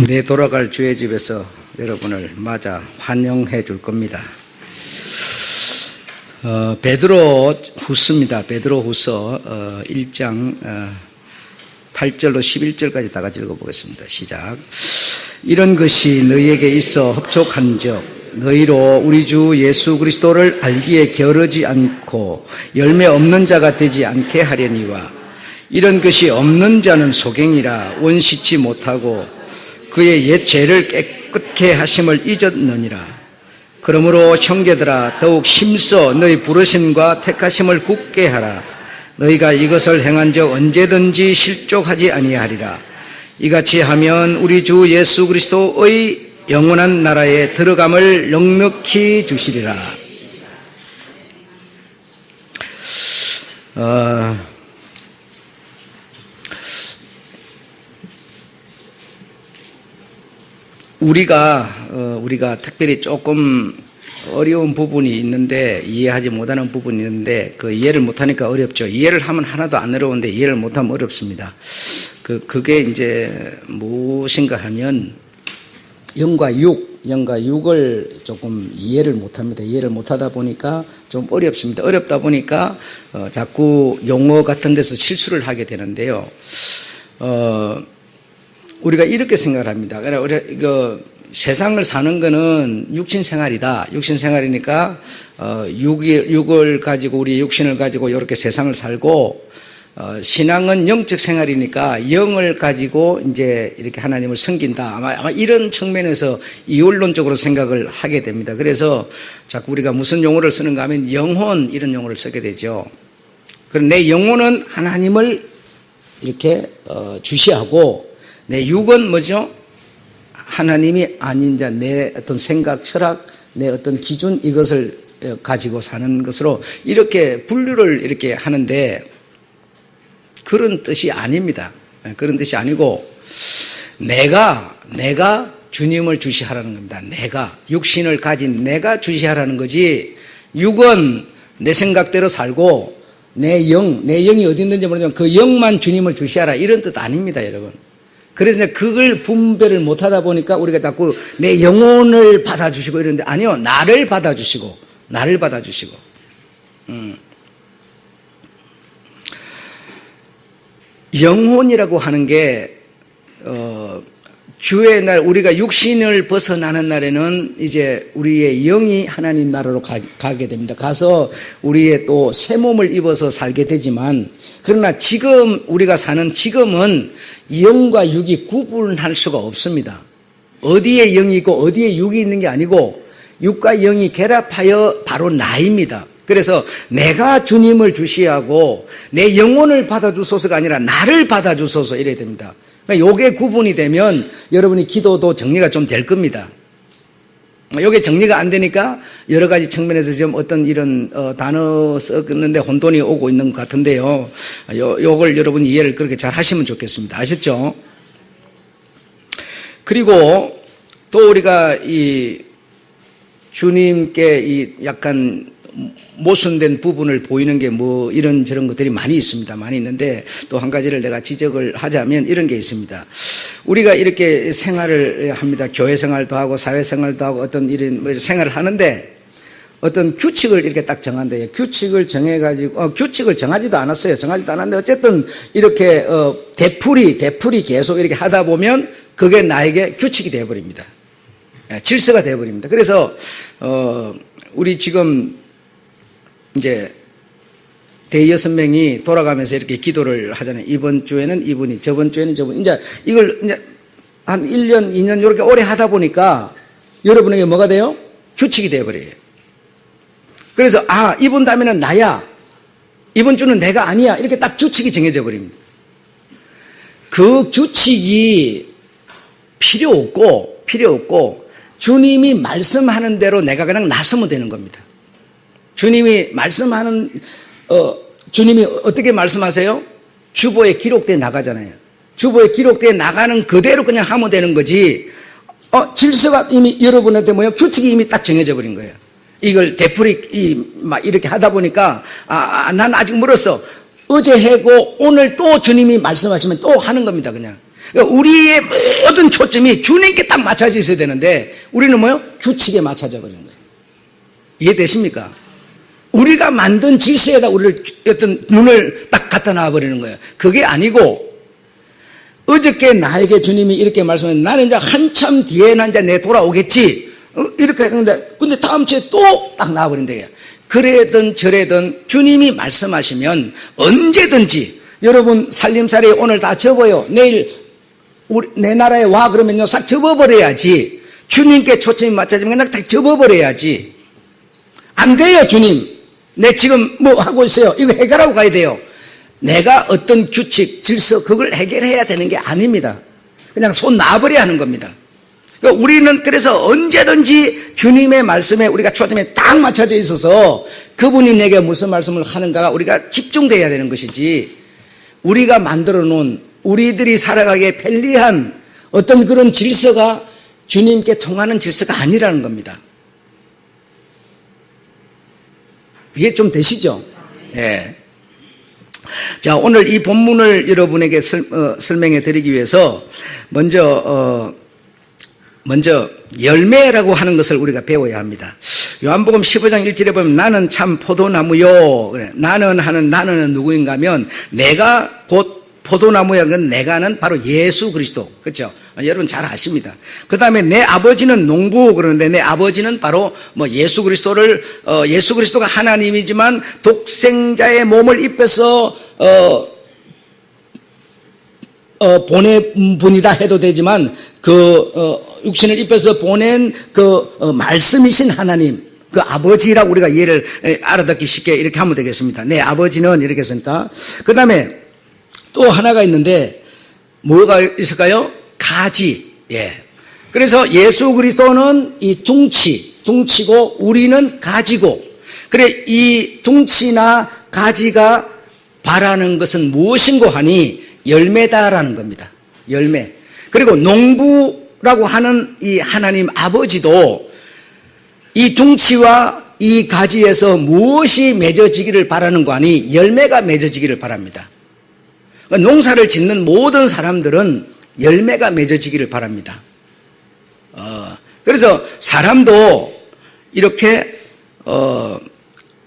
내 돌아갈 주의 집에서 여러분을 맞아 환영해 줄 겁니다. 베드로 후서입니다. 베드로 후서 1장 8절로 11절까지 다 같이 읽어보겠습니다. 시작. 이런 것이 너희에게 있어 흡족한 적 너희로 우리 주 예수 그리스도를 알기에 게으르지 않고 열매 없는 자가 되지 않게 하려니와 이런 것이 없는 자는 소경이라 원시치 못하고 그의 옛 죄를 깨끗게 하심을 잊었느니라. 그러므로 형제들아 더욱 힘써 너희 부르심과 택하심을 굳게 하라. 너희가 이것을 행한 적 언제든지 실족하지 아니하리라. 이같이 하면 우리 주 예수 그리스도의 영원한 나라에 들어감을 넉넉히 주시리라. 우리가 특별히 조금 어려운 부분이 있는데, 이해하지 못하는 부분이 있는데, 그 이해를 못하니까 어렵죠. 이해를 하면 하나도 안 어려운데, 이해를 못하면 어렵습니다. 그게 이제 무엇인가 하면, 영과 육을 조금 이해를 못합니다. 이해를 못하다 보니까 좀 어렵습니다. 어렵다 보니까, 자꾸 용어 같은 데서 실수를 하게 되는데요. 우리가 이렇게 생각을 합니다. 우리가 세상을 사는 거는 육신 생활이다. 육신 생활이니까 육을 가지고 우리 육신을 가지고 이렇게 세상을 살고 신앙은 영적 생활이니까 영을 가지고 이제 이렇게 하나님을 섬긴다. 아마 이런 측면에서 이원론적으로 생각을 하게 됩니다. 그래서 자꾸 우리가 무슨 용어를 쓰는가 하면 영혼 이런 용어를 쓰게 되죠. 그럼 내 영혼은 하나님을 이렇게 주시하고 내 육은 뭐죠? 하나님이 아닌 자, 내 어떤 생각, 철학, 내 어떤 기준 이것을 가지고 사는 것으로 이렇게 분류를 이렇게 하는데 그런 뜻이 아닙니다. 그런 뜻이 아니고 내가 주님을 주시하라는 겁니다. 내가 육신을 가진 내가 주시하라는 거지. 육은 내 생각대로 살고 내 영이 어디 있는지 모르지만 그 영만 주님을 주시하라 이런 뜻 아닙니다, 여러분. 그래서 그걸 분별을 못하다 보니까 우리가 자꾸 내 영혼을 받아주시고 이러는데 아니요, 나를 받아주시고. 영혼이라고 하는 게 주의 날 우리가 육신을 벗어나는 날에는 이제 우리의 영이 하나님 나라로 가게 됩니다. 가서 우리의 또 새 몸을 입어서 살게 되지만 그러나 지금 우리가 사는 지금은 영과 육이 구분할 수가 없습니다. 어디에 영이 있고 어디에 육이 있는 게 아니고 육과 영이 결합하여 바로 나입니다. 그래서 내가 주님을 주시하고 내 영혼을 받아주소서가 아니라 나를 받아주소서 이래야 됩니다. 그러니까 요게 구분이 되면 여러분이 기도도 정리가 좀 될 겁니다. 요게 정리가 안 되니까 여러 가지 측면에서 지금 어떤 이런 단어 썼는데 혼돈이 오고 있는 것 같은데요. 요걸 여러분이 이해를 그렇게 잘 하시면 좋겠습니다. 아셨죠? 그리고 또 우리가 이 주님께 이 약간 모순된 부분을 보이는 게 뭐 이런저런 것들이 많이 있습니다. 많이 있는데 또 한 가지를 내가 지적을 하자면 이런 게 있습니다. 우리가 이렇게 생활을 합니다. 교회 생활도 하고 사회 생활도 하고 어떤 이런 생활을 하는데 어떤 규칙을 이렇게 딱 정한대요. 규칙을 정해가지고 규칙을 정하지도 않았어요. 정하지도 않았는데 어쨌든 이렇게 되풀이 계속 이렇게 하다 보면 그게 나에게 규칙이 되어버립니다. 질서가 되어버립니다. 그래서 우리 지금 이제 대여섯 명이 돌아가면서 이렇게 기도를 하잖아요. 이번 주에는 이분이, 저번 주에는 저분. 이제 이걸 이제 한 1년, 2년 이렇게 오래 하다 보니까 여러분에게 뭐가 돼요? 규칙이 되어버려요. 그래서 이번 다음에는 나야. 이번 주는 내가 아니야. 이렇게 딱 규칙이 정해져 버립니다. 그 규칙이 필요 없고 주님이 말씀하는 대로 내가 그냥 나서면 되는 겁니다. 주님이 말씀하는 주님이 어떻게 말씀하세요? 주보에 기록되어 나가잖아요. 주보에 기록되어 나가는 그대로 그냥 하면 되는 거지. 질서가 이미 여러분한테 규칙이 이미 딱 정해져 버린 거예요. 이걸 막 이렇게 하다 보니까 난 아직 멀었어. 어제 하고 오늘 또 주님이 말씀하시면 또 하는 겁니다. 그냥 그러니까 우리의 모든 초점이 주님께 딱 맞춰져 있어야 되는데 우리는 뭐요? 규칙에 맞춰져 버리는 거예요. 이해되십니까? 우리가 만든 질서에다 우리를 어떤 눈을 딱 갖다 놔버리는 거예요. 그게 아니고 어저께 나에게 주님이 이렇게 말씀했는데 나는 이제 한참 뒤에는 이제 내 돌아오겠지. 이렇게 했는데 근데 다음 주에 또 딱 나와버린대요. 그래든 저래든 주님이 말씀하시면 언제든지 여러분 살림살이 오늘 다 접어요. 내일 내 나라에 와 그러면요 싹 접어버려야지. 주님께 초점이 맞춰지면 그냥 딱 접어버려야지. 안 돼요 주님. 내 지금 뭐 하고 있어요. 이거 해결하고 가야 돼요. 내가 어떤 규칙, 질서 그걸 해결해야 되는 게 아닙니다. 그냥 손 놔버려야 하는 겁니다. 그러니까 우리는 그래서 언제든지 주님의 말씀에 우리가 초점에 딱 맞춰져 있어서 그분이 내게 무슨 말씀을 하는가가 우리가 집중돼야 되는 것이지 우리가 만들어 놓은 우리들이 살아가기에 편리한 어떤 그런 질서가 주님께 통하는 질서가 아니라는 겁니다. 이게 좀 되시죠? 예. 자, 오늘 이 본문을 여러분에게 설명해 드리기 위해서 먼저 열매라고 하는 것을 우리가 배워야 합니다. 요한복음 15장 1절에 보면 나는 참 포도나무요. 나는 하는 나는 누구인가 하면 내가 곧 포도나무야. 내가는 바로 예수 그리스도. 그렇죠? 여러분 잘 아십니다. 그 다음에 내 아버지는 농부 그러는데 내 아버지는 바로 예수 그리스도가 하나님이지만 독생자의 몸을 입혀서 보낸 분이다 해도 되지만 육신을 입혀서 보낸 말씀이신 하나님 그 아버지라고 우리가 이해를 알아듣기 쉽게 이렇게 하면 되겠습니다. 내 아버지는 이렇게 했으니까. 그 다음에 또 하나가 있는데 뭐가 있을까요? 가지. 예. 그래서 예수 그리스도는 이 둥치고 우리는 가지고. 그래 이 둥치나 가지가 바라는 것은 무엇인고 하니 열매다라는 겁니다. 열매. 그리고 농부라고 하는 이 하나님 아버지도 이 둥치와 이 가지에서 무엇이 맺어지기를 바라는 거 아니 열매가 맺어지기를 바랍니다. 그러니까 농사를 짓는 모든 사람들은 열매가 맺어지기를 바랍니다. 그래서 사람도 이렇게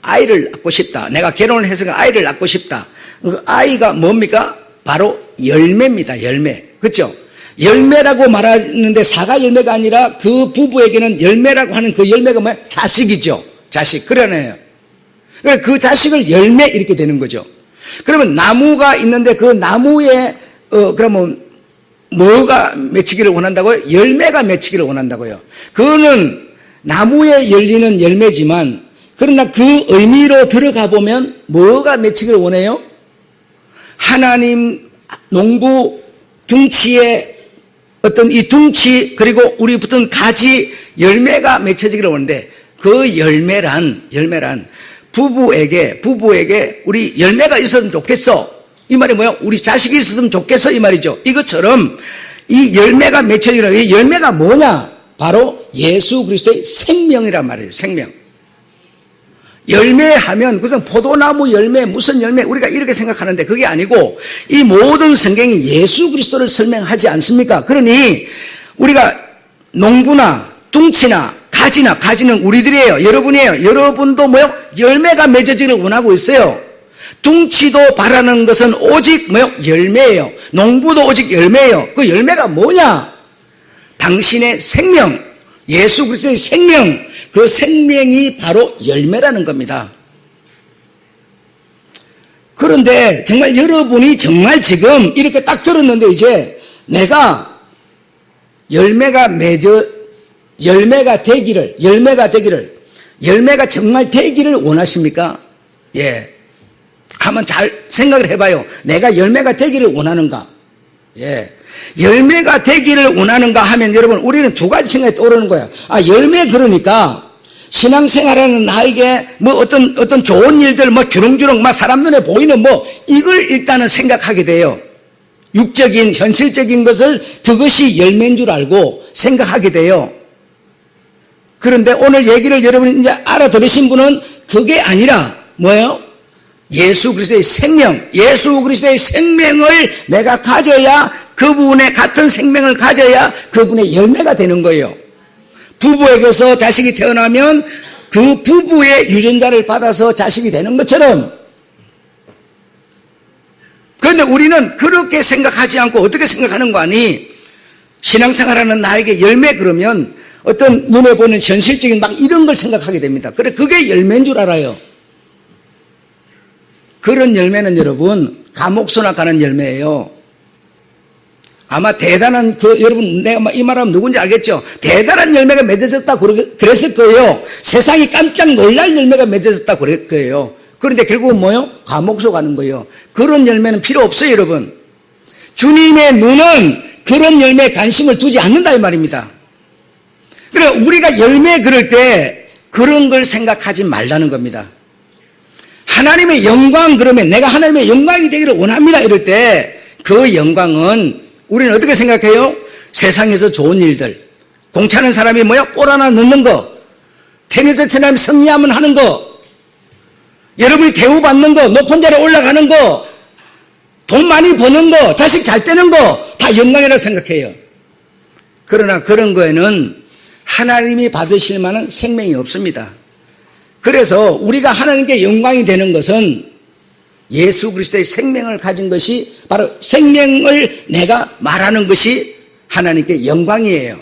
아이를 낳고 싶다. 내가 결혼을 해서 아이를 낳고 싶다. 그 아이가 뭡니까? 바로 열매입니다. 열매. 그렇죠? 열매라고 말하는데 사과 열매가 아니라 그 부부에게는 열매라고 하는 그 열매가 뭐야? 자식이죠. 자식. 그러네요. 그 자식을 열매 이렇게 되는 거죠. 그러면 나무가 있는데 그 나무에 그러면 뭐가 맺히기를 원한다고요? 열매가 맺히기를 원한다고요. 그거는 나무에 열리는 열매지만 그러나 그 의미로 들어가 보면 뭐가 맺히기를 원해요? 하나님 농부 둥치의 어떤 이 둥치 그리고 우리 붙은 가지 열매가 맺혀지기를 원하는데 그 열매란 부부에게 우리 열매가 있었으면 좋겠어. 이 말이 뭐야? 우리 자식이 있었으면 좋겠어 이 말이죠. 이것처럼 이 열매가 맺혀지는 이 열매가 뭐냐? 바로 예수 그리스도의 생명이란 말이에요. 생명. 열매하면 그것은 포도나무 열매 무슨 열매 우리가 이렇게 생각하는데 그게 아니고 이 모든 성경이 예수 그리스도를 설명하지 않습니까? 그러니 우리가 농부나 둥치나 가지는 우리들이에요. 여러분이에요. 여러분도 뭐요? 열매가 맺어지기를 원하고 있어요. 둥치도 바라는 것은 오직 뭐요? 열매예요. 농부도 오직 열매예요. 그 열매가 뭐냐? 당신의 생명, 예수 그리스도의 생명, 그 생명이 바로 열매라는 겁니다. 그런데 정말 여러분이 정말 지금 이렇게 딱 들었는데 이제 내가 열매가 정말 되기를 원하십니까? 예. 한번 잘 생각을 해봐요. 내가 열매가 되기를 원하는가? 예. 열매가 되기를 원하는가 하면 여러분 우리는 두 가지 생각이 떠오르는 거야. 열매 그러니까 신앙생활하는 나에게 뭐 어떤 좋은 일들 주렁주렁 사람 눈에 보이는 이걸 일단은 생각하게 돼요. 육적인 현실적인 것을 그것이 열매인 줄 알고 생각하게 돼요. 그런데 오늘 얘기를 여러분이 이제 알아들으신 분은 그게 아니라 뭐예요? 예수 그리스도의 생명, 예수 그리스도의 생명을 내가 가져야, 그분의 같은 생명을 가져야 그분의 열매가 되는 거예요. 부부에게서 자식이 태어나면 그 부부의 유전자를 받아서 자식이 되는 것처럼, 그런데 우리는 그렇게 생각하지 않고 어떻게 생각하는 거 아니? 신앙생활하는 나에게 열매 그러면 어떤 눈에 보이는 현실적인 막 이런 걸 생각하게 됩니다. 그래, 그게 열매인 줄 알아요. 그런 열매는 여러분, 감옥 소낙하는 열매예요. 아마 대단한, 여러분, 내가 이 말하면 누군지 알겠죠? 대단한 열매가 맺어졌다 그랬을 거예요. 세상이 깜짝 놀랄 열매가 맺어졌다 그랬을 거예요. 그런데 결국은 뭐요? 감옥소 가는 거예요. 그런 열매는 필요 없어요, 여러분. 주님의 눈은 그런 열매에 관심을 두지 않는다 이 말입니다. 그래, 우리가 열매 그럴 때 그런 걸 생각하지 말라는 겁니다. 하나님의 영광 그러면 내가 하나님의 영광이 되기를 원합니다 이럴 때 그 영광은 우리는 어떻게 생각해요? 세상에서 좋은 일들, 공차는 사람이 뭐야? 골 하나 넣는 거, 테니스처럼 승리하면 하는 거, 여러분이 대우받는 거, 높은 자리에 올라가는 거, 돈 많이 버는 거, 자식 잘 되는 거, 다 영광이라고 생각해요. 그러나 그런 거에는 하나님이 받으실 만한 생명이 없습니다. 그래서 우리가 하나님께 영광이 되는 것은 예수 그리스도의 생명을 가진 것이, 바로 생명을 내가 말하는 것이 하나님께 영광이에요.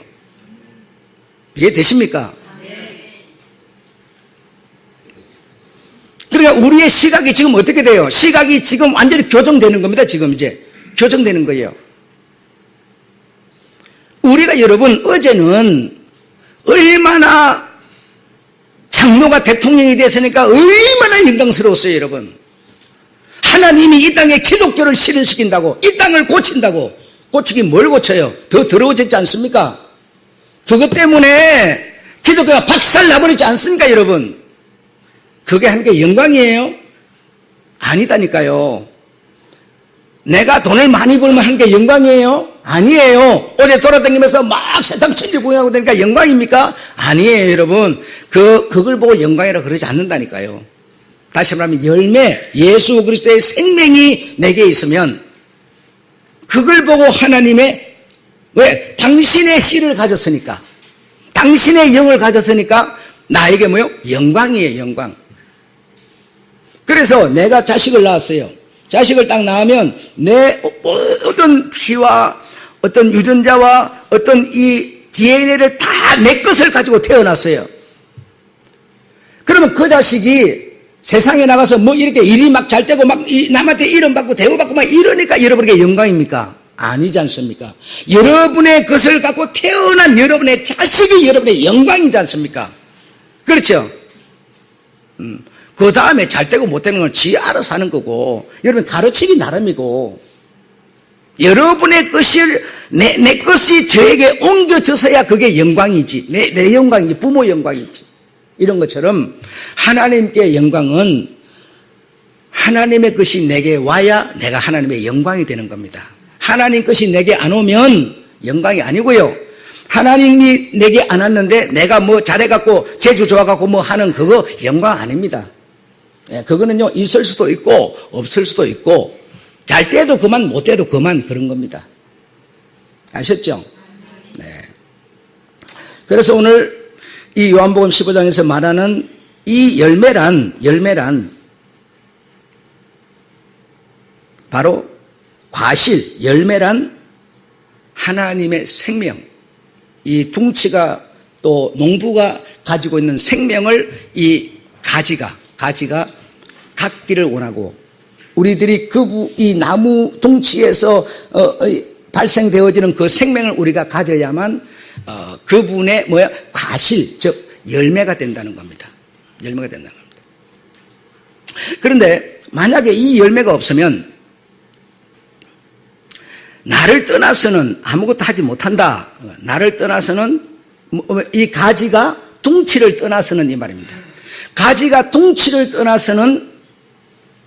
이해되십니까? 그러니까 우리의 시각이 지금 어떻게 돼요? 시각이 지금 완전히 교정되는 겁니다. 지금 이제 교정되는 거예요. 우리가 여러분 어제는 얼마나 장로가 대통령이 됐으니까 얼마나 영광스러웠어요, 여러분. 하나님이 이 땅에 기독교를 실현시킨다고, 이 땅을 고친다고. 고치긴 뭘 고쳐요? 더 더러워졌지 않습니까? 그것 때문에 기독교가 박살나버리지 않습니까, 여러분? 그게 하나님께 영광이에요? 아니다니까요. 내가 돈을 많이 벌면 하나님께 영광이에요? 아니에요. 어제 돌아다니면서 막 세상 천지 구경하고 다니까 영광입니까? 아니에요, 여러분. 그걸 보고 영광이라고 그러지 않는다니까요. 다시 말하면 열매, 예수 그리스도의 생명이 내게 있으면 그걸 보고 하나님의, 왜? 당신의 씨를 가졌으니까, 당신의 영을 가졌으니까 나에게 뭐요? 영광이에요, 영광. 그래서 내가 자식을 낳았어요. 자식을 딱 낳으면 내 어떤 피와 어떤 유전자와 어떤 이 DNA를 다 내 것을 가지고 태어났어요. 그러면 그 자식이 세상에 나가서 뭐 이렇게 일이 막 잘 되고 막 남한테 이름받고 대우받고 막 이러니까 여러분에게 영광입니까? 아니지 않습니까? 여러분의 것을 갖고 태어난 여러분의 자식이 여러분의 영광이지 않습니까? 그렇죠? 그 다음에 잘 되고 못 되는 건 지 알아서 하는 거고, 여러분 가르치기 나름이고, 여러분의 것이, 내 것이 저에게 옮겨져서야 그게 영광이지. 내 영광이지. 부모 영광이지. 이런 것처럼 하나님께 영광은 하나님의 것이 내게 와야 내가 하나님의 영광이 되는 겁니다. 하나님 것이 내게 안 오면 영광이 아니고요. 하나님이 내게 안 왔는데 내가 뭐 잘해갖고 재주 좋아갖고 뭐 하는 그거 영광 아닙니다. 예, 그거는요 있을 수도 있고 없을 수도 있고 잘 때도 그만 못 때도 그만 그런 겁니다. 아셨죠? 네. 그래서 오늘 이 요한복음 15장에서 말하는 이 열매란 바로 과실, 열매란 하나님의 생명, 이 둥치가 또 농부가 가지고 있는 생명을 이 가지가 갖기를 원하고, 우리들이 이 나무 둥치에서 발생되어지는 그 생명을 우리가 가져야만 그분의 과실, 즉 열매가 된다는 겁니다. 열매가 된다는 겁니다. 그런데 만약에 이 열매가 없으면 나를 떠나서는 아무것도 하지 못한다. 나를 떠나서는 이 가지가 둥치를 떠나서는 이 말입니다. 가지가 둥치를 떠나서는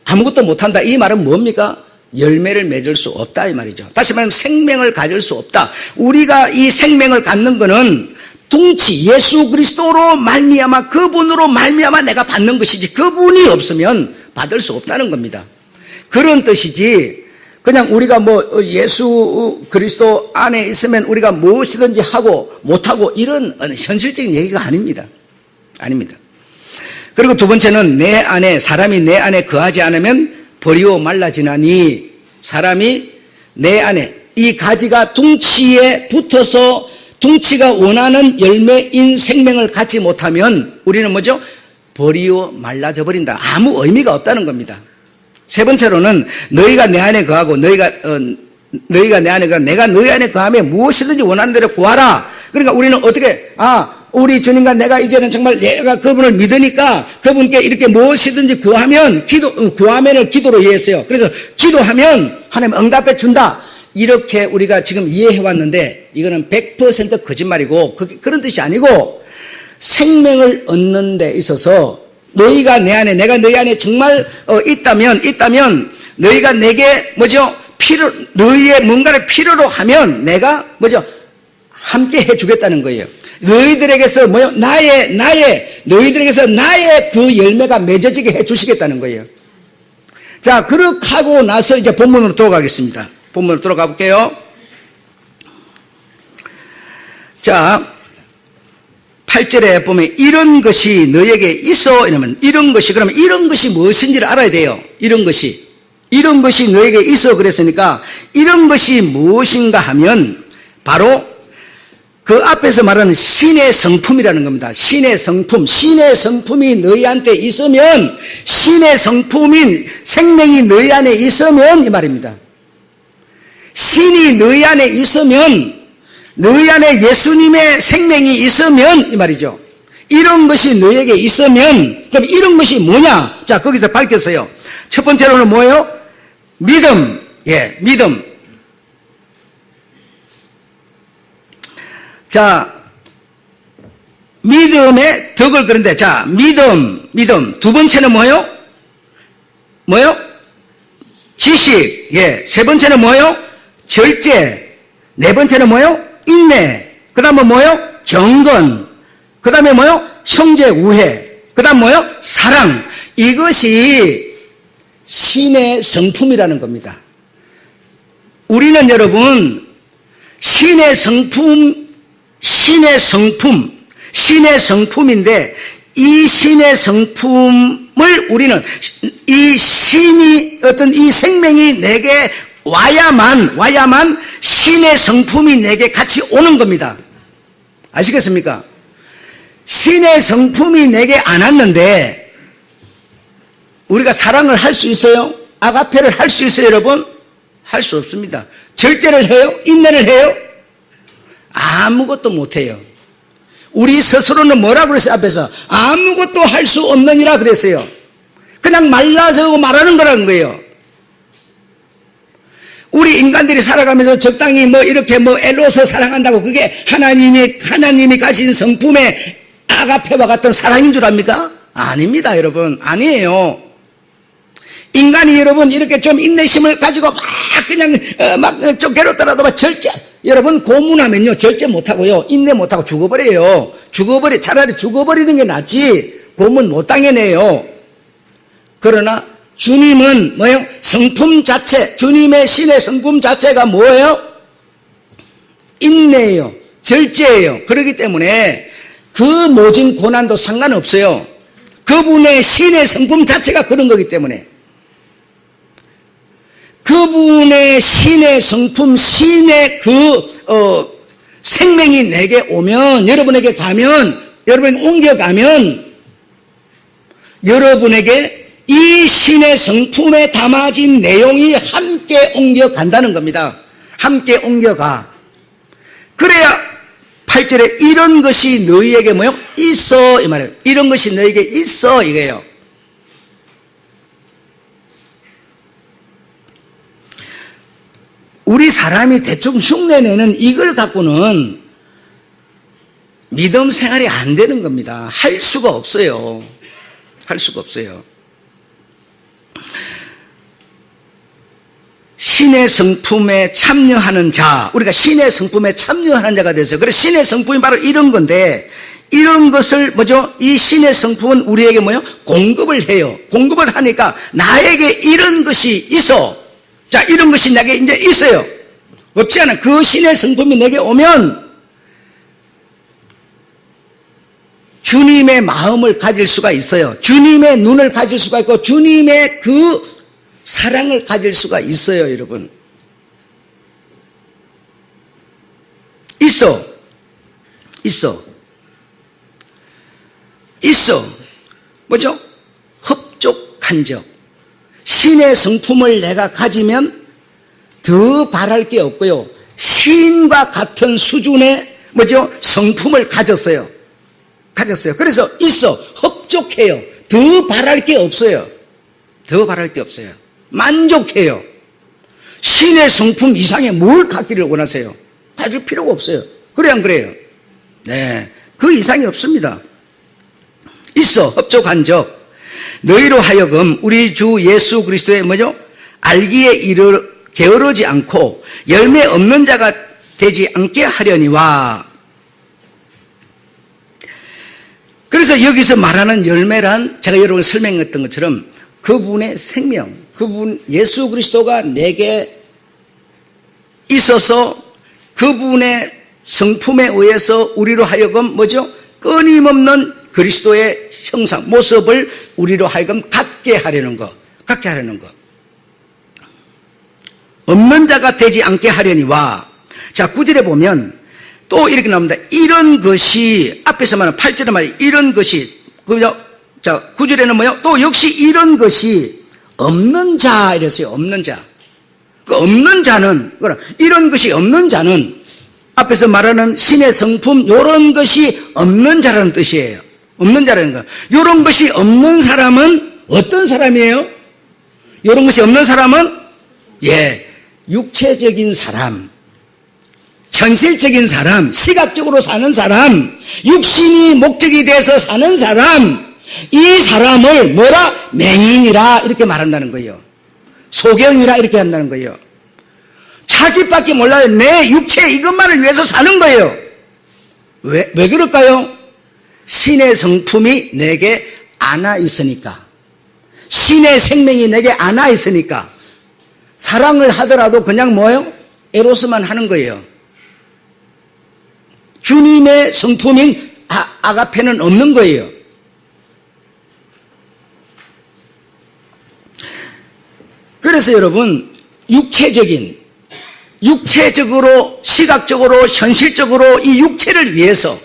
아무것도 못한다. 이 말은 뭡니까? 열매를 맺을 수 없다 이 말이죠. 다시 말하면 생명을 가질 수 없다. 우리가 이 생명을 갖는 거는 둥치 예수 그리스도로 말미암아 그분으로 말미암아 내가 받는 것이지 그분이 없으면 받을 수 없다는 겁니다. 그런 뜻이지 그냥 우리가 뭐 예수 그리스도 안에 있으면 우리가 무엇이든지 하고 못하고 이런 현실적인 얘기가 아닙니다. 아닙니다. 그리고 두 번째는 사람이 내 안에 거하지 않으면 버리고 말라지나니 사람이 내 안에 이 가지가 둥치에 붙어서 둥치가 원하는 열매인 생명을 갖지 못하면 우리는 뭐죠? 버리고 말라져 버린다. 아무 의미가 없다는 겁니다. 세 번째로는 너희가 내 안에 거하고 너희가 내 안에 거하고 내가 너희 안에 거하며 무엇이든지 원하는 대로 구하라. 그러니까 우리는 어떻게 우리 주님과 내가 이제는 정말 내가 그분을 믿으니까 그분께 이렇게 무엇이든지 구하면을 기도로 이해했어요. 그래서 기도하면 하나님 응답해 준다. 이렇게 우리가 지금 이해해 왔는데 이거는 100% 거짓말이고 그런 뜻이 아니고 생명을 얻는 데 있어서 너희가 내 안에 내가 너희 안에 정말 있다면 너희가 내게 뭐죠? 너희의 뭔가를 필요로 하면 내가 뭐죠? 함께 해 주겠다는 거예요. 너희들에게서 너희들에게서 나의 그 열매가 맺어지게 해 주시겠다는 거예요. 자, 그렇게 하고 나서 이제 본문으로 돌아가겠습니다. 본문으로 돌아가 볼게요. 자, 8절에 보면 이런 것이 너에게 있어 이러면 그러면 이런 것이 무엇인지를 알아야 돼요. 이런 것이 너에게 있어 그랬으니까 이런 것이 무엇인가 하면 바로 그 앞에서 말하는 신의 성품이라는 겁니다. 신의 성품이 너희한테 있으면 신의 성품인 생명이 너희 안에 있으면 이 말입니다. 신이 너희 안에 있으면 너희 안에 예수님의 생명이 있으면 이 말이죠. 이런 것이 너에게 있으면 그럼 이런 것이 뭐냐? 자, 거기서 밝혔어요. 첫 번째로는 뭐예요? 믿음. 예, 믿음. 자, 믿음의 덕을 그런데 자, 믿음. 두 번째는 뭐예요? 지식. 예. 세 번째는 뭐예요? 절제. 네 번째는 뭐예요? 인내. 그 다음은 뭐예요? 경건. 그 다음에 뭐예요? 형제 우애. 그 다음 뭐예요? 사랑. 이것이 신의 성품이라는 겁니다. 우리는 여러분 신의 성품인데 이 신의 성품을 우리는 이 신이 어떤 이 생명이 내게 와야만 신의 성품이 내게 같이 오는 겁니다. 아시겠습니까? 신의 성품이 내게 안 왔는데 우리가 사랑을 할 수 있어요? 아가페를 할 수 있어요, 여러분? 할 수 없습니다. 절제를 해요? 인내를 해요? 아무것도 못해요. 우리 스스로는 뭐라 그랬어요? 앞에서 아무것도 할 수 없느니라 그랬어요. 그냥 말라서 말하는 거라는 거예요. 우리 인간들이 살아가면서 적당히 이렇게 엘로서 사랑한다고 그게 하나님이 가진 성품의 아가페와 같은 사랑인 줄 압니까? 아닙니다, 여러분. 아니에요. 인간이 여러분 이렇게 좀 인내심을 가지고 좀 괴롭더라도 절제. 여러분 고문하면요 절제 못하고요 인내 못하고 죽어버려요. 차라리 죽어버리는 게 낫지 고문 못 당해내요. 그러나 주님은 뭐예요? 성품 자체, 주님의 신의 성품 자체가 뭐예요? 인내예요. 절제예요. 그렇기 때문에 그 모진 고난도 상관없어요. 그분의 신의 성품 자체가 그런 거기 때문에 그분의 신의 성품, 신의 생명이 내게 오면, 여러분에게 가면, 여러분이 옮겨가면, 여러분에게 이 신의 성품에 담아진 내용이 함께 옮겨간다는 겁니다. 함께 옮겨가. 그래야 8절에 이런 것이 너희에게 뭐요? 있어 이 말이에요. 이런 것이 너희에게 있어 이거예요. 우리 사람이 대충 흉내내는 이걸 갖고는 믿음 생활이 안 되는 겁니다. 할 수가 없어요. 신의 성품에 참여하는 자, 우리가 신의 성품에 참여하는 자가 됐어요. 그래서 신의 성품이 바로 이런 건데, 이런 것을 뭐죠? 이 신의 성품은 우리에게 뭐요? 공급을 해요. 공급을 하니까 나에게 이런 것이 있어. 자, 이런 것이 내게 이제 있어요. 없지 않아. 그 신의 성품이 내게 오면 주님의 마음을 가질 수가 있어요. 주님의 눈을 가질 수가 있고 주님의 그 사랑을 가질 수가 있어요, 여러분. 있어. 뭐죠? 흡족한 적. 신의 성품을 내가 가지면 더 바랄 게 없고요. 신과 같은 수준의 뭐죠? 성품을 가졌어요. 그래서 있어. 흡족해요. 더 바랄 게 없어요. 만족해요. 신의 성품 이상의 뭘 갖기를 원하세요? 가질 필요가 없어요. 그래요, 안 그래요? 네. 그 이상이 없습니다. 있어. 흡족한 적. 너희로 하여금 우리 주 예수 그리스도의 뭐죠? 알기에 게으르지 않고 열매 없는 자가 되지 않게 하려니와. 그래서 여기서 말하는 열매란 제가 여러분 설명했던 것처럼 그분의 생명, 그분 예수 그리스도가 내게 있어서 그분의 성품에 의해서 우리로 하여금 뭐죠? 끊임없는 그리스도의 형상, 모습을 우리로 하여금 갖게 하려는 것. 없는 자가 되지 않게 하려니와. 자, 9절에 보면 또 이렇게 나옵니다. 이런 것이, 앞에서 말하는 8절에 말해 이런 것이, 그죠? 자, 9절에는 뭐요? 또 역시 이런 것이 없는 자, 이랬어요. 없는 자. 그 없는 자는, 이런 것이 없는 자는 앞에서 말하는 신의 성품, 요런 것이 없는 자라는 뜻이에요. 없는 자라는 거. 요런 것이 없는 사람은 어떤 사람이에요? 요런 것이 없는 사람은, 육체적인 사람, 현실적인 사람, 시각적으로 사는 사람, 육신이 목적이 돼서 사는 사람, 이 사람을 뭐라? 맹인이라 이렇게 말한다는 거예요. 소경이라 이렇게 한다는 거예요. 자기밖에 몰라요. 내 육체 이것만을 위해서 사는 거예요. 왜 그럴까요? 신의 성품이 내게 안아 있으니까. 신의 생명이 내게 안아 있으니까. 사랑을 하더라도 그냥 뭐예요? 에로스만 하는 거예요. 주님의 성품인 아가페는 없는 거예요. 그래서 여러분, 육체적으로, 시각적으로, 현실적으로 이 육체를 위해서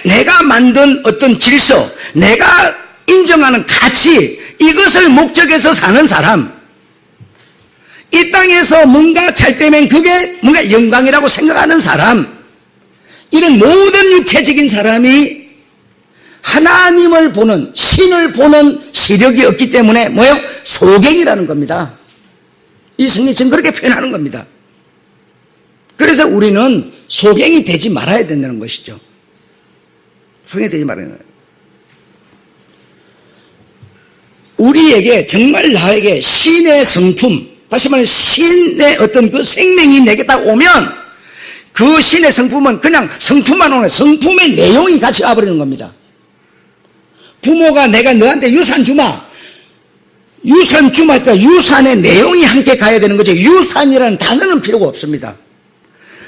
내가 만든 어떤 질서, 내가 인정하는 가치, 이것을 목적해서 사는 사람, 이 땅에서 뭔가 잘 되면 그게 뭔가 영광이라고 생각하는 사람, 이런 모든 육체적인 사람이 하나님을 보는, 신을 보는 시력이 없기 때문에 뭐예요? 소경이라는 겁니다. 이 성경이 지금 그렇게 표현하는 겁니다. 그래서 우리는 소경이 되지 말아야 된다는 것이죠. 소경이 되지 말아야 된다. 우리에게, 정말 나에게 신의 성품, 다시 말해 신의 어떤 그 생명이 내게 딱 오면 그 신의 성품은 그냥 성품만 오는, 성품의 내용이 같이 와버리는 겁니다. 부모가 내가 너한테 유산 주마. 유산 주마 했다. 유산의 내용이 함께 가야 되는 거죠. 유산이라는 단어는 필요가 없습니다.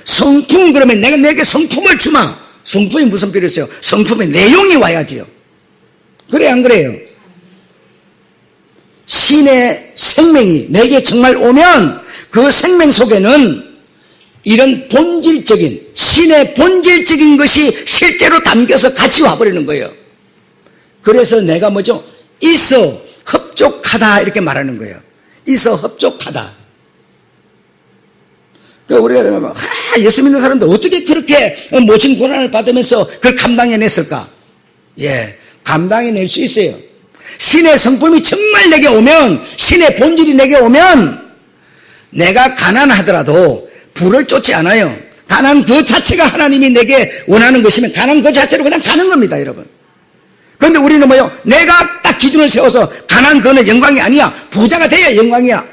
성품, 그러면 내가 내게 성품을 주마. 성품이 무슨 필요 있어요? 성품의 내용이 와야지요. 그래, 안 그래요? 신의 생명이 내게 정말 오면 그 생명 속에는 이런 본질적인, 신의 본질적인 것이 실제로 담겨서 같이 와버리는 거예요. 그래서 내가 뭐죠? 있어 흡족하다 이렇게 말하는 거예요. 있어 흡족하다. 우리가 예수 믿는 사람들 어떻게 그렇게 모진 고난을 받으면서 그걸 감당해냈을까? 감당해낼 수 있어요. 신의 성품이 정말 내게 오면, 신의 본질이 내게 오면 내가 가난하더라도 부를 쫓지 않아요. 가난 그 자체가 하나님이 내게 원하는 것이면 가난 그 자체로 그냥 가는 겁니다, 여러분. 그런데 우리는 뭐요? 내가 딱 기준을 세워서 가난 그는 영광이 아니야. 부자가 돼야 영광이야.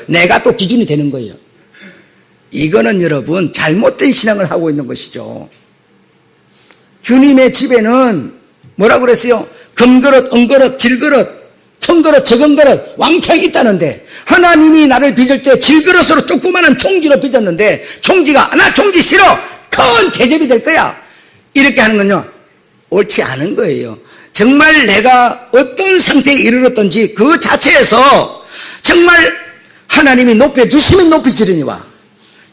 내가 또 기준이 되는 거예요. 이거는 여러분 잘못된 신앙을 하고 있는 것이죠. 주님의 집에는 뭐라고 그랬어요? 금그릇, 은그릇, 질그릇, 큰 그릇, 적은 그릇, 왕창 있다는데 하나님이 나를 빚을 때 질그릇으로 조그마한 총기로 빚었는데 총기가 나 총기 싫어! 큰 대접이 될 거야. 이렇게 하는 건요 옳지 않은 거예요. 정말 내가 어떤 상태에 이르렀던지 그 자체에서 정말 하나님이 높여주시면 높이시려니와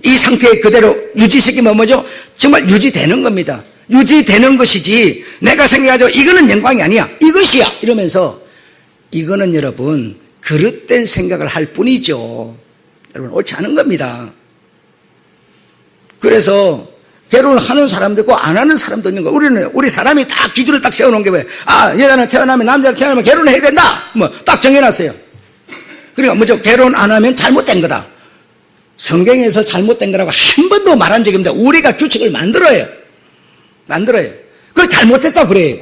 이 상태에 그대로 유지시키면 뭐죠? 정말 유지되는 겁니다. 유지되는 것이지 내가 생각하죠 이거는 영광이 아니야 이것이야 이러면서 이거는 여러분 그릇된 생각을 할 뿐이죠. 여러분 옳지 않은 겁니다. 그래서 결혼을 하는 사람도 있고 안 하는 사람도 있는 거예요. 우리 사람이 딱 기준을 딱 세워놓은 게 뭐예요? 여자는 태어나면 남자는 태어나면 결혼을 해야 된다 뭐 딱 정해놨어요. 그러니까 뭐죠? 결혼 안 하면 잘못된 거다. 성경에서 잘못된 거라고 한 번도 말한 적이 없는데 우리가 규칙을 만들어요. 그걸 잘못했다 그래요.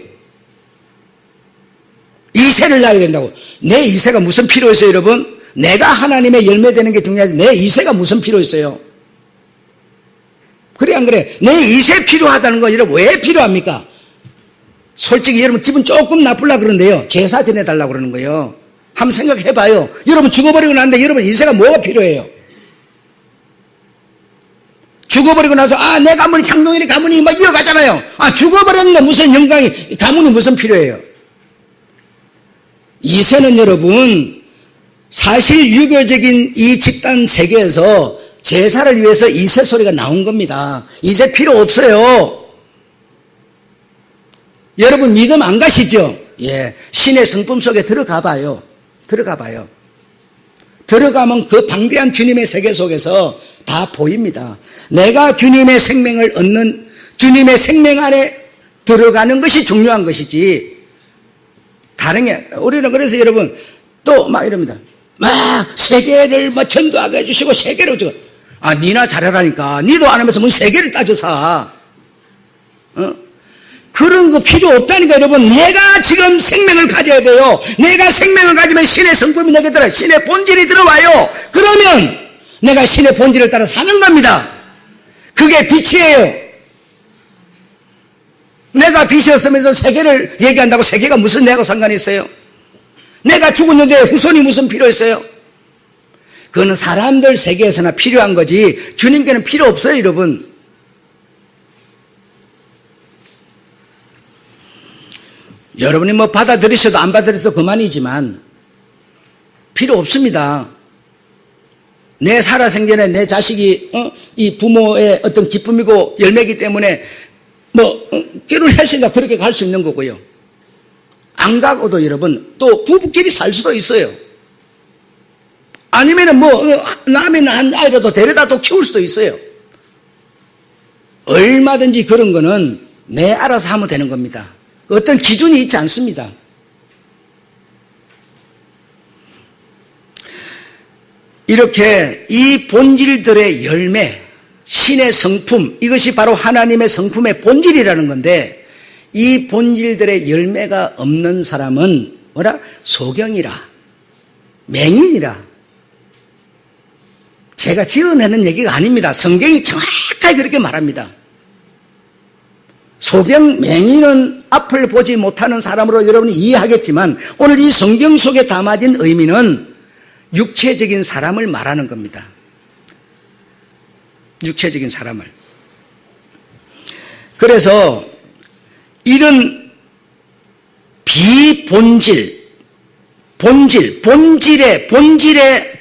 2세를 낳아야 된다고. 내 2세가 무슨 필요 있어요 여러분? 내가 하나님의 열매 되는 게 중요하지 내 2세가 무슨 필요 있어요? 그래 안 그래? 내 2세 필요하다는 건 여러분 왜 필요합니까? 솔직히 여러분 기분 조금 나쁘려고 그러는데요 제사 지내달라고 그러는 거예요. 한번 생각해봐요. 여러분 죽어버리고 났는데 여러분 2세가 뭐가 필요해요? 죽어버리고 나서 내 가문이 장동일이 가문이 막 이어가잖아요. 죽어버렸는데 무슨 영광이 가문이 무슨 필요해요? 2세는 여러분 사실 유교적인 이 집단 세계에서 제사를 위해서 2세 소리가 나온 겁니다. 2세 필요 없어요. 여러분 믿음 안 가시죠? 예, 신의 성품 속에 들어가 봐요. 들어가면 그 방대한 주님의 세계 속에서 다 보입니다. 내가 주님의 생명을 얻는 주님의 생명 안에 들어가는 것이 중요한 것이지 다른 게 우리는 그래서 여러분 또 막 이럽니다. 막 세계를 뭐 전도하게 해주시고 세계로 주고 니나 잘하라니까 니도 안 하면서 뭔 세계를 따져 사. 그런 거 필요 없다니까 여러분. 내가 지금 생명을 가져야 돼요. 내가 생명을 가지면 신의 성품이 내게 들어요. 신의 본질이 들어와요. 그러면 내가 신의 본질을 따라 사는 겁니다. 그게 빛이에요. 내가 빛이 없으면서 세계를 얘기한다고 세계가 무슨 내가 상관이 있어요? 내가 죽었는데 후손이 무슨 필요 있어요? 그거는 사람들 세계에서나 필요한 거지 주님께는 필요 없어요 여러분. 여러분이 뭐 받아들이셔도 안 받아들여서 그만이지만 필요 없습니다. 내 살아생전에 내 자식이 이 부모의 어떤 기쁨이고 열매이기 때문에 결혼했으니까 그렇게 갈 수 있는 거고요. 안 가고도 여러분 또 부부끼리 살 수도 있어요. 아니면은 남이 낳은 아이라도 데려다 또 키울 수도 있어요. 얼마든지 그런 거는 내 알아서 하면 되는 겁니다. 어떤 기준이 있지 않습니다. 이렇게 이 본질들의 열매, 신의 성품, 이것이 바로 하나님의 성품의 본질이라는 건데 이 본질들의 열매가 없는 사람은 소경이라, 맹인이라. 제가 지어내는 얘기가 아닙니다. 성경이 정확하게 그렇게 말합니다. 소경, 맹인은 앞을 보지 못하는 사람으로 여러분이 이해하겠지만 오늘 이 성경 속에 담아진 의미는 육체적인 사람을 말하는 겁니다. 육체적인 사람을. 그래서 이런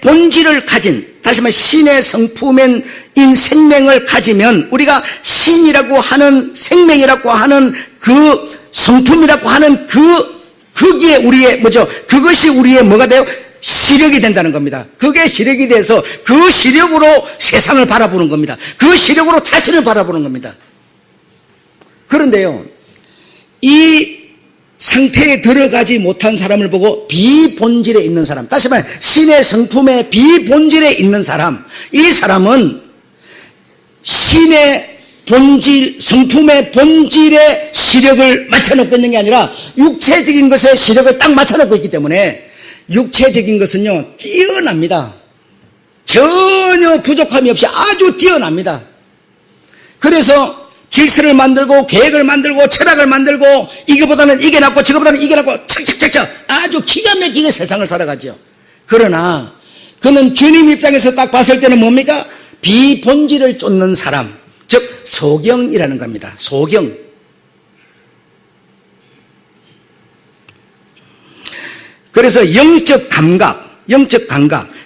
본질을 가진, 다시 말해 신의 성품인 생명을 가지면 우리가 신이라고 하는 생명이라고 하는 그 성품이라고 하는 그게 우리의 그것이 우리의 뭐가 돼요? 시력이 된다는 겁니다. 그게 시력이 돼서 그 시력으로 세상을 바라보는 겁니다. 그 시력으로 자신을 바라보는 겁니다. 그런데요, 이 상태에 들어가지 못한 사람을 보고 비본질에 있는 사람, 다시 말해 신의 성품의 비본질에 있는 사람, 이 사람은 신의 본질, 성품의 본질의 시력을 맞춰놓고 있는 게 아니라 육체적인 것에 시력을 딱 맞춰놓고 있기 때문에 육체적인 것은요, 뛰어납니다. 전혀 부족함이 없이 아주 뛰어납니다. 그래서 질서를 만들고 계획을 만들고 철학을 만들고 이거보다는 이게 낫고 저거보다는 이게 낫고 착착착착 아주 기가 막히게 세상을 살아가죠. 그러나 그는 주님 입장에서 딱 봤을 때는 뭡니까? 비본질을 쫓는 사람, 즉 소경이라는 겁니다. 소경. 그래서 영적 감각,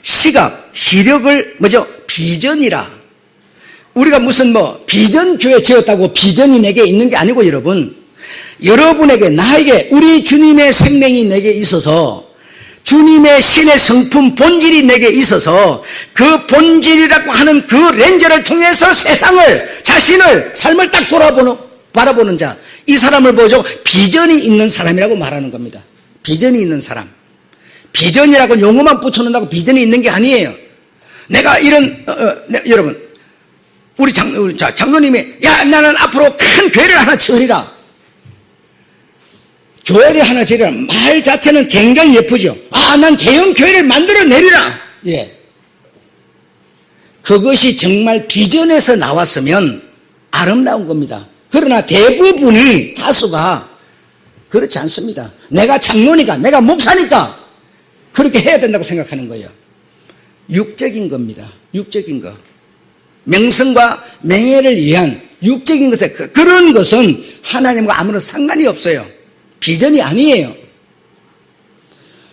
시각, 시력을 뭐죠? 비전이라. 우리가 무슨 비전 교회 지었다고 비전이 내게 있는 게 아니고 여러분에게, 나에게, 우리 주님의 생명이 내게 있어서 주님의 신의 성품 본질이 내게 있어서 그 본질이라고 하는 그 렌즈를 통해서 세상을, 자신을, 삶을 딱 바라보는 자, 이 사람을 보죠. 비전이 있는 사람이라고 말하는 겁니다. 비전이 있는 사람. 비전이라고 용어만 붙여놓는다고 비전이 있는 게 아니에요. 내가 여러분, 우리 장로님이, 야, 나는 앞으로 큰 교회를 하나 지으리라. 교회를 하나 지으리라. 말 자체는 굉장히 예쁘죠. 난 대형 교회를 만들어내리라. 예. 그것이 정말 비전에서 나왔으면 아름다운 겁니다. 그러나 대부분이, 다수가 그렇지 않습니다. 내가 장로니까, 내가 목사니까 그렇게 해야 된다고 생각하는 거예요. 육적인 겁니다. 육적인 거. 명성과 명예를 위한 육적인 것에, 그런 것은 하나님과 아무런 상관이 없어요. 비전이 아니에요.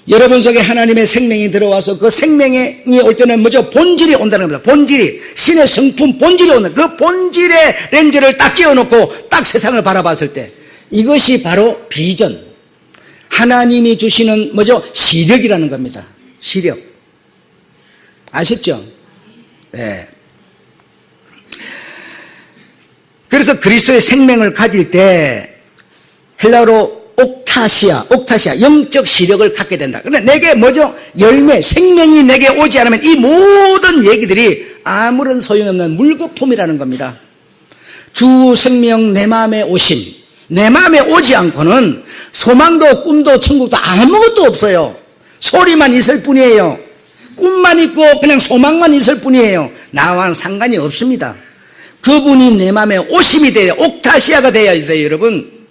여러분 속에 하나님의 생명이 들어와서 그 생명이 올 때는 뭐죠? 본질이 온다는 겁니다. 본질이, 신의 성품 본질이 온다. 그 본질의 렌즈를 딱 끼워놓고 딱 세상을 바라봤을 때 이것이 바로 비전. 하나님이 주시는 뭐죠? 시력이라는 겁니다. 시력. 아셨죠? 네. 그래서 그리스도의 생명을 가질 때 헬라어로 옥타시아, 영적 시력을 갖게 된다. 그런데 내게 뭐죠? 열매, 생명이 내게 오지 않으면 이 모든 얘기들이 아무런 소용없는 물거품이라는 겁니다. 주 생명 내 마음에 오심, 내 마음에 오지 않고는 소망도 꿈도 천국도 아무것도 없어요. 소리만 있을 뿐이에요. 꿈만 있고 그냥 소망만 있을 뿐이에요. 나와는 상관이 없습니다. 그분이 내 마음에 오심이 돼요. 옥타시아가 돼야 돼요, 여러분.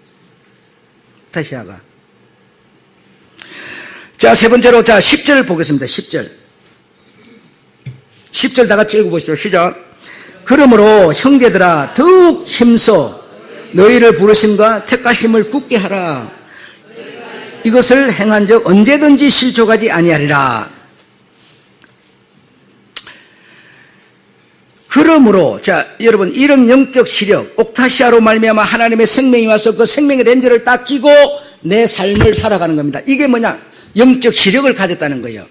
옥타시아가. 자, 세 번째로, 10절 보겠습니다. 10절. 10절 다 같이 읽어보시죠. 시작. 그러므로 형제들아, 더욱 힘써 너희를 부르심과 택하심을 굳게 하라. 이것을 행한 적 언제든지 실족하지 아니하리라. 그러므로, 여러분, 이런 영적 시력, 옥타시아로 말미암아 하나님의 생명이 와서 그 생명의 렌즈를 딱 끼고 내 삶을 살아가는 겁니다. 이게 뭐냐? 영적 시력을 가졌다는 거예요.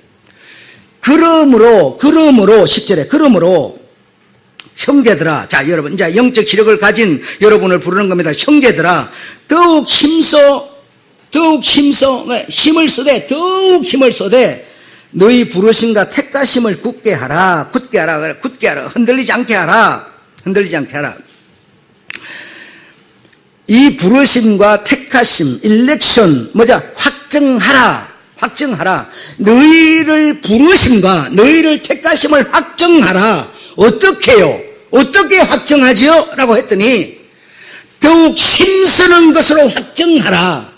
그러므로 10절에 그러므로 형제들아, 여러분, 이제 영적 시력을 가진 여러분을 부르는 겁니다. 형제들아, 더욱 힘써 힘을 써되 너희 부르심과 택하심을 굳게 하라. 흔들리지 않게 하라. 이 부르심과 택하심, 일렉션, 확정하라. 너희를 부르심과 너희를 택하심을 확정하라. 어떻게요? 어떻게 확정하지요? 라고 했더니 더욱 힘쓰는 것으로 확정하라.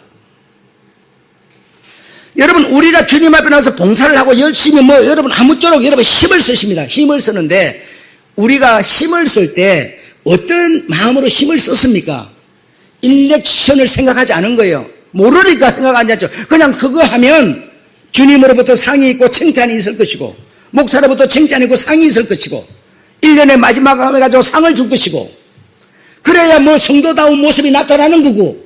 여러분, 우리가 주님 앞에 나와서 봉사를 하고 열심히 여러분 아무쪼록 여러분 힘을 쓰십니다. 힘을 쓰는데 우리가 힘을 쓸 때 어떤 마음으로 힘을 썼습니까? 일렉션을 생각하지 않은 거예요. 모르니까 생각하지 않죠. 그냥 그거 하면 주님으로부터 상이 있고 칭찬이 있을 것이고 목사로부터 칭찬이 있고 상이 있을 것이고 1년의 마지막 밤에 가지고 상을 줄 것이고 그래야 성도다운 모습이 나타나는 거고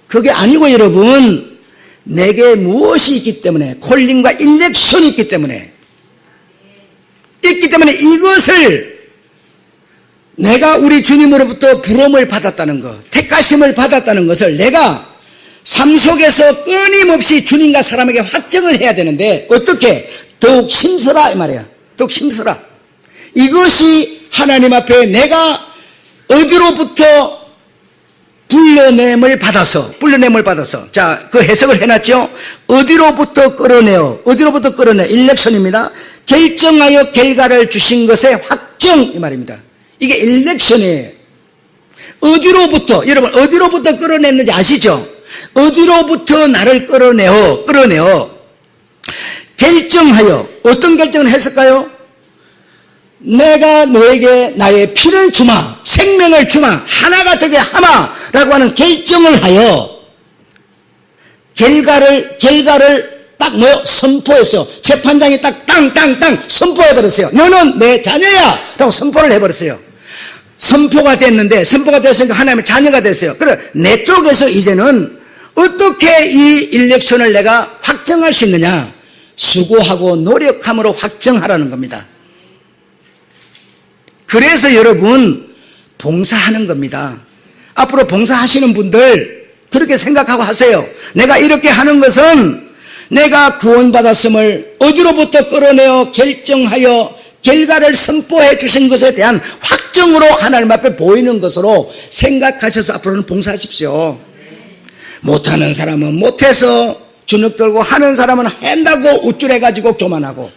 그게 아니고 여러분 내게 무엇이 있기 때문에 콜링과 일렉션이 있기 때문에 이것을 내가 우리 주님으로부터 부름을 받았다는 것, 택하심을 받았다는 것을 내가 삶 속에서 끊임없이 주님과 사람에게 확정을 해야 되는데 어떻게? 더욱 힘쓰라 이 말이야. 더욱 힘쓰라. 이것이 하나님 앞에 내가 어디로부터 불러냄을 받아서, 자, 그 해석을 해놨죠? 어디로부터 끌어내, 일렉션입니다. 결정하여 결과를 주신 것의 확정, 이 말입니다. 이게 일렉션이에요. 어디로부터, 여러분, 어디로부터 끌어냈는지 아시죠? 어디로부터 나를 끌어내어. 결정하여, 어떤 결정을 했을까요? 내가 너에게 나의 피를 주마, 생명을 주마, 하나가 되게 하마 라고 하는 결정을 하여 결과를 딱 선포했어요. 재판장이 딱 땅 선포해버렸어요. 너는 내 자녀야 라고 선포를 해버렸어요. 선포가 됐으니까 하나님의 자녀가 됐어요. 그래, 내 쪽에서 이제는 어떻게 이 일렉션을 내가 확정할 수 있느냐? 수고하고 노력함으로 확정하라는 겁니다. 그래서 여러분 봉사하는 겁니다. 앞으로 봉사하시는 분들 그렇게 생각하고 하세요. 내가 이렇게 하는 것은 내가 구원받았음을 어디로부터 끌어내어 결정하여 결과를 선포해 주신 것에 대한 확정으로 하나님 앞에 보이는 것으로 생각하셔서 앞으로는 봉사하십시오. 못하는 사람은 못해서 주눅 들고 하는 사람은 한다고 우쭐해가지고 교만하고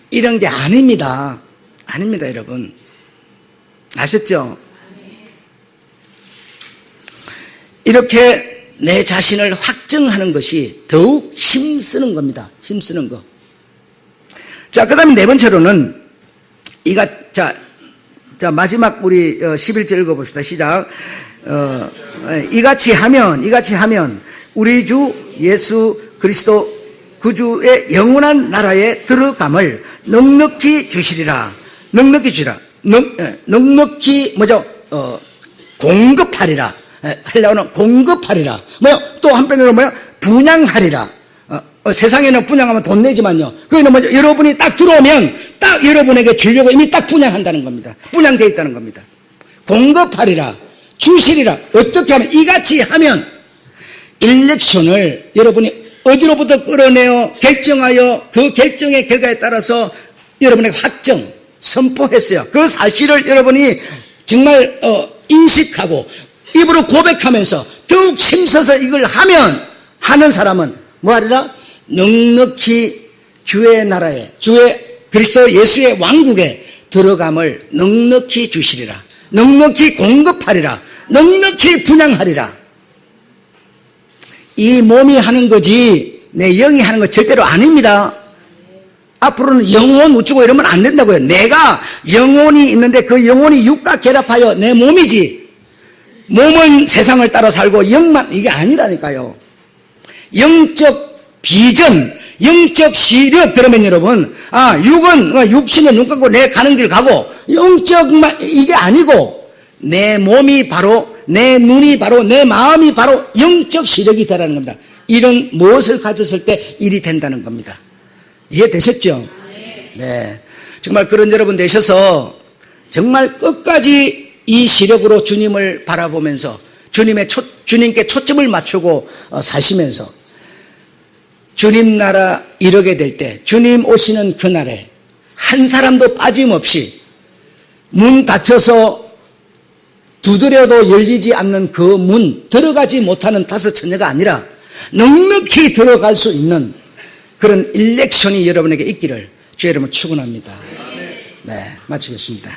이런 게 아닙니다. 여러분. 아셨죠? 이렇게 내 자신을 확정하는 것이 더욱 힘쓰는 겁니다. 힘쓰는 거. 자, 그 다음에 네 번째로는 자, 마지막 우리 11절 읽어봅시다. 시작. 이같이 하면 우리 주 예수 그리스도 그 주의 영원한 나라에 들어감을 넉넉히 주시리라. 넉넉히 공급하리라. 하려고는 공급하리라. 또 한편으로 분양하리라. 세상에는 분양하면 돈 내지만요. 그거는 여러분이 딱 들어오면 딱 여러분에게 주려고 이미 딱 분양한다는 겁니다. 분양되어 있다는 겁니다. 공급하리라. 주시리라. 어떻게 하면? 이같이 하면 일렉션을 여러분이 어디로부터 끌어내어 결정하여 그 결정의 결과에 따라서 여러분에게 확정, 선포했어요. 그 사실을 여러분이 정말 인식하고 입으로 고백하면서 더욱 힘써서 이걸 하는 사람은 뭐하리라? 넉넉히 주의 나라에, 주의 그리스도 예수의 왕국에 들어감을 넉넉히 주시리라. 넉넉히 공급하리라. 넉넉히 분양하리라. 이 몸이 하는 거지 내 영이 하는 거 절대로 아닙니다. 앞으로는 영혼 우쭈고 이러면 안 된다고요. 내가 영혼이 있는데 그 영혼이 육과 결합하여 내 몸이지, 몸은 세상을 따라 살고 영만 이게 아니라니까요. 영적 비전, 영적 시력. 그러면 여러분, 육은 육신에 눈 감고 내 가는 길 가고, 영적만 이게 아니고 내 몸이 바로, 내 눈이 바로, 내 마음이 바로 영적 시력이 되라는 겁니다. 이런 무엇을 가졌을 때 일이 된다는 겁니다. 이해되셨죠? 네. 정말 그런 여러분 되셔서 정말 끝까지 이 시력으로 주님을 바라보면서 주님께 초점을 맞추고 사시면서 주님 나라 이르게 될 때, 주님 오시는 그날에 한 사람도 빠짐없이 문 닫혀서 두드려도 열리지 않는 그 문, 들어가지 못하는 다섯 처녀가 아니라 넉넉히 들어갈 수 있는 그런 일렉션이 여러분에게 있기를 주의 이름으로 축원합니다. 네, 마치겠습니다.